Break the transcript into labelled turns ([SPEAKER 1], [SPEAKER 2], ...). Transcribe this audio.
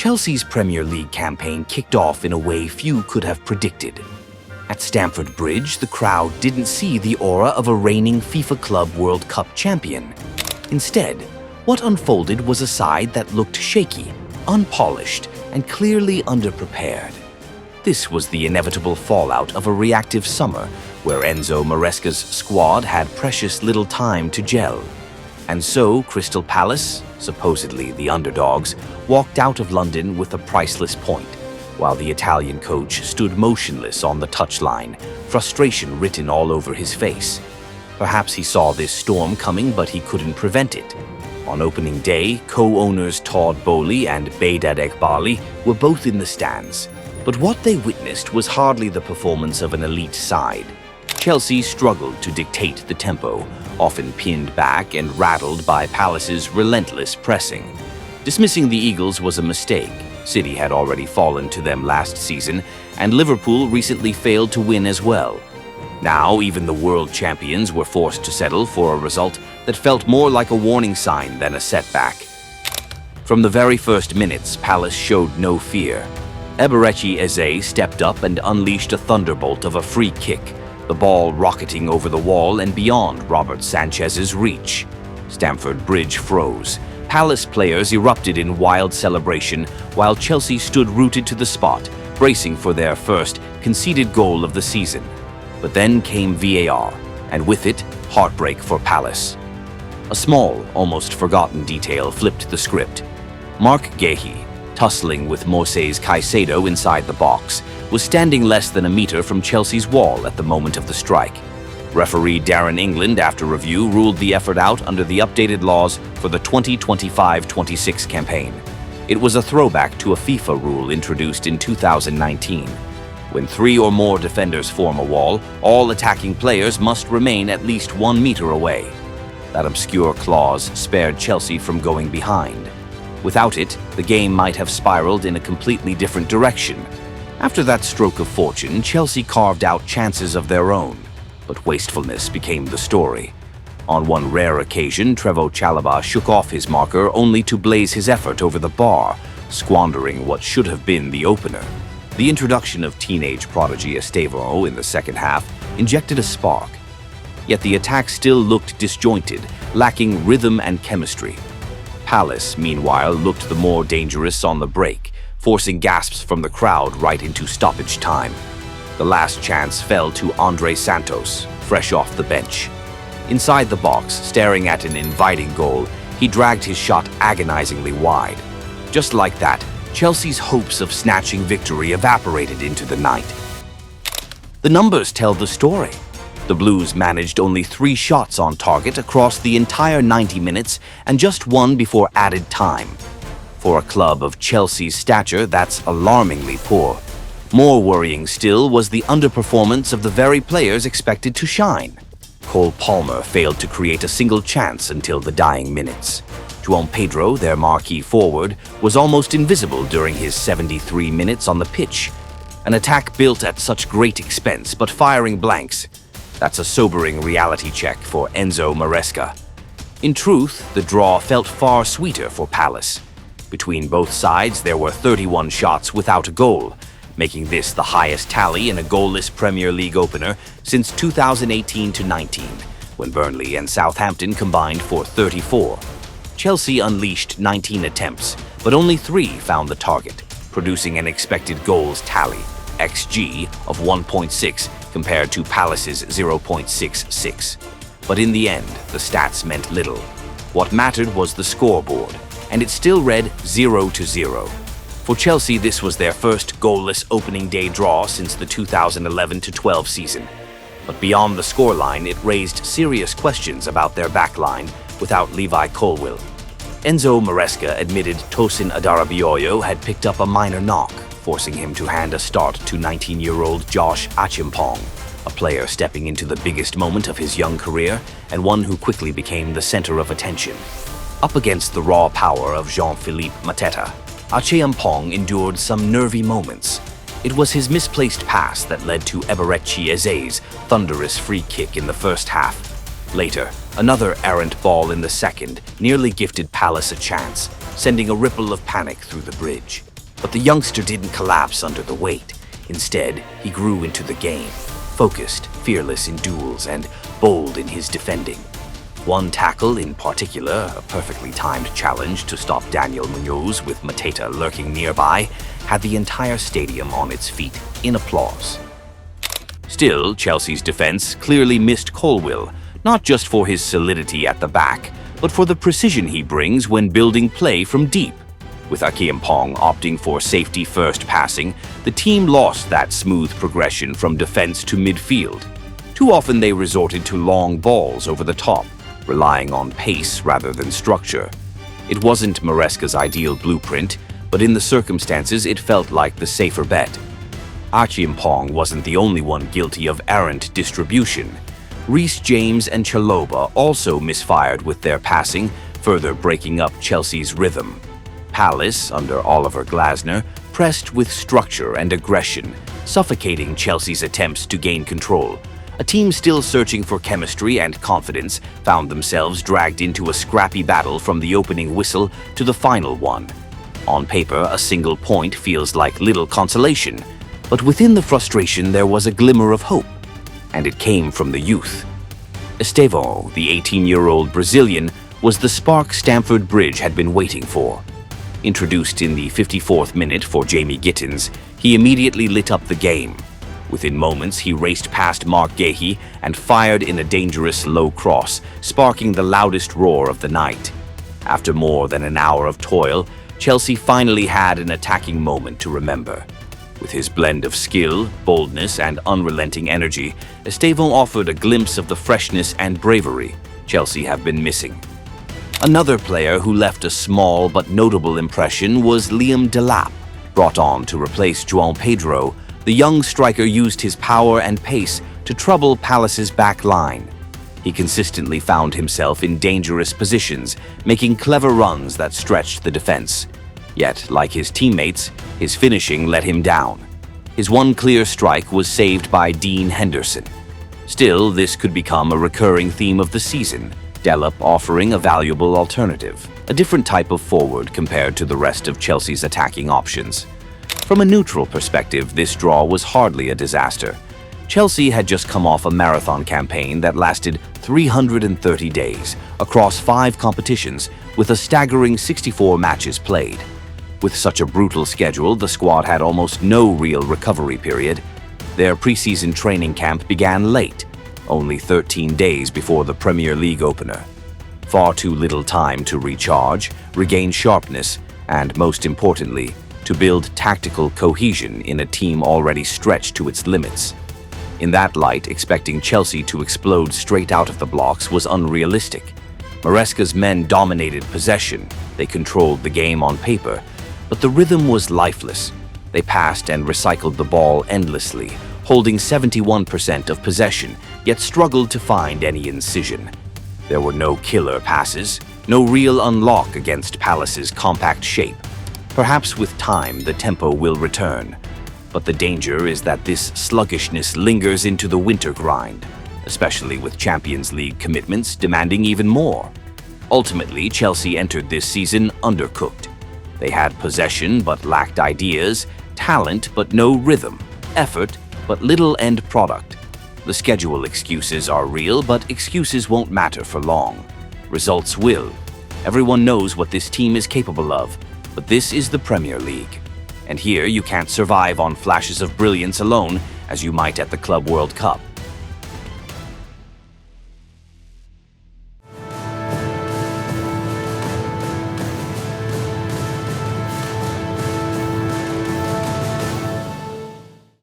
[SPEAKER 1] Chelsea's Premier League campaign kicked off in a way few could have predicted. At Stamford Bridge, the crowd didn't see the aura of a reigning FIFA Club World Cup champion. Instead, what unfolded was a side that looked shaky, unpolished, and clearly underprepared. This was the inevitable fallout of a reactive summer where Enzo Maresca's squad had precious little time to gel. And so Crystal Palace, supposedly the underdogs, walked out of London with a priceless point, while the Italian coach stood motionless on the touchline, frustration written all over his face. Perhaps he saw this storm coming, but he couldn't prevent it. On opening day, co-owners Todd Bowley and Behdad Ekbali were both in the stands. But what they witnessed was hardly the performance of an elite side. Chelsea struggled to dictate the tempo, often pinned back and rattled by Palace's relentless pressing. Dismissing the Eagles was a mistake. City had already fallen to them last season, and Liverpool recently failed to win as well. Now, even the world champions were forced to settle for a result that felt more like a warning sign than a setback. From the very first minutes, Palace showed no fear. Eberechi Eze stepped up and unleashed a thunderbolt of a free kick, the ball rocketing over the wall and beyond Robert Sanchez's reach. Stamford Bridge froze. Palace players erupted in wild celebration, while Chelsea stood rooted to the spot, bracing for their first conceded goal of the season. But then came VAR, and with it, heartbreak for Palace. A small, almost forgotten detail flipped the script. Mark Guéhi, tussling with Moises Caicedo inside the box, was standing less than a meter from Chelsea's wall at the moment of the strike. Referee Darren England, after review, ruled the effort out under the updated laws for the 2025-26 campaign. It was a throwback to a FIFA rule introduced in 2019. When 3 or more defenders form a wall, all attacking players must remain at least 1 meter away. That obscure clause spared Chelsea from going behind. Without it, the game might have spiraled in a completely different direction. After that stroke of fortune, Chelsea carved out chances of their own, but wastefulness became the story. On one rare occasion, Trevoh Chalobah shook off his marker only to blaze his effort over the bar, squandering what should have been the opener. The introduction of teenage prodigy Estevão in the second half injected a spark. Yet the attack still looked disjointed, lacking rhythm and chemistry. Palace, meanwhile, looked the more dangerous on the break, forcing gasps from the crowd right into stoppage time. The last chance fell to Andre Santos, fresh off the bench. Inside the box, staring at an inviting goal, he dragged his shot agonizingly wide. Just like that, Chelsea's hopes of snatching victory evaporated into the night. The numbers tell the story. The Blues managed only 3 shots on target across the entire 90 minutes and just 1 before added time. For a club of Chelsea's stature, that's alarmingly poor. More worrying still was the underperformance of the very players expected to shine. Cole Palmer failed to create a single chance until the dying minutes. João Pedro, their marquee forward, was almost invisible during his 73 minutes on the pitch. An attack built at such great expense, but firing blanks. That's a sobering reality check for Enzo Maresca. In truth, the draw felt far sweeter for Palace. Between both sides, there were 31 shots without a goal, making this the highest tally in a goalless Premier League opener since 2018-19, when Burnley and Southampton combined for 34. Chelsea unleashed 19 attempts, but only 3 found the target, producing an expected goals tally, XG, of 1.6 compared to Palace's 0.66. But in the end, the stats meant little. What mattered was the scoreboard, and it still read 0-0. For Chelsea, this was their first goalless opening day draw since the 2011-12 season. But beyond the scoreline, it raised serious questions about their backline without Levi Colwill. Enzo Maresca admitted Tosin Adarabioyo had picked up a minor knock, forcing him to hand a start to 19-year-old Josh Achimpong, a player stepping into the biggest moment of his young career and one who quickly became the center of attention. Up against the raw power of Jean-Philippe Mateta, Achimpong endured some nervy moments. It was his misplaced pass that led to Eberechi Eze's thunderous free kick in the first half. Later, another errant ball in the second nearly gifted Palace a chance, sending a ripple of panic through the bridge. But the youngster didn't collapse under the weight. Instead, he grew into the game, focused, fearless in duels, and bold in his defending. One tackle in particular, a perfectly timed challenge to stop Daniel Munoz with Mateta lurking nearby, had the entire stadium on its feet in applause. Still, Chelsea's defense clearly missed Colwill, not just for his solidity at the back, but for the precision he brings when building play from deep. With Akiampong opting for safety-first passing, the team lost that smooth progression from defense to midfield. Too often they resorted to long balls over the top, relying on pace rather than structure. It wasn't Maresca's ideal blueprint, but in the circumstances it felt like the safer bet. Akiampong wasn't the only one guilty of errant distribution. Reece James and Chaloba also misfired with their passing, further breaking up Chelsea's rhythm. Palace, under Oliver Glasner, pressed with structure and aggression, suffocating Chelsea's attempts to gain control. A team still searching for chemistry and confidence found themselves dragged into a scrappy battle from the opening whistle to the final one. On paper, a single point feels like little consolation, but within the frustration there was a glimmer of hope, and it came from the youth. Estevão, the 18-year-old Brazilian, was the spark Stamford Bridge had been waiting for. Introduced in the 54th minute for Jamie Gittins, he immediately lit up the game. Within moments, he raced past Mark Gahey and fired in a dangerous low cross, sparking the loudest roar of the night. After more than an hour of toil, Chelsea finally had an attacking moment to remember. With his blend of skill, boldness, and unrelenting energy, Estevão offered a glimpse of the freshness and bravery Chelsea have been missing. Another player who left a small but notable impression was Liam Delap. Brought on to replace João Pedro, the young striker used his power and pace to trouble Palace's back line. He consistently found himself in dangerous positions, making clever runs that stretched the defense. Yet, like his teammates, his finishing let him down. His one clear strike was saved by Dean Henderson. Still, this could become a recurring theme of the season, Delap offering a valuable alternative, a different type of forward compared to the rest of Chelsea's attacking options. From a neutral perspective, this draw was hardly a disaster. Chelsea had just come off a marathon campaign that lasted 330 days across 5 competitions with a staggering 64 matches played. With such a brutal schedule, the squad had almost no real recovery period. Their preseason training camp began late, only 13 days before the Premier League opener. Far too little time to recharge, regain sharpness, and most importantly, to build tactical cohesion in a team already stretched to its limits. In that light, expecting Chelsea to explode straight out of the blocks was unrealistic. Maresca's men dominated possession, they controlled the game on paper, but the rhythm was lifeless. They passed and recycled the ball endlessly, holding 71% of possession, yet struggled to find any incision. There were no killer passes, no real unlock against Palace's compact shape. Perhaps with time the tempo will return, but the danger is that this sluggishness lingers into the winter grind, especially with Champions League commitments demanding even more. Ultimately, Chelsea entered this season undercooked. They had possession but lacked ideas, talent but no rhythm, effort but little end product. The schedule excuses are real, but excuses won't matter for long. Results will. Everyone knows what this team is capable of, but this is the Premier League. And here you can't survive on flashes of brilliance alone as you might at the Club World Cup.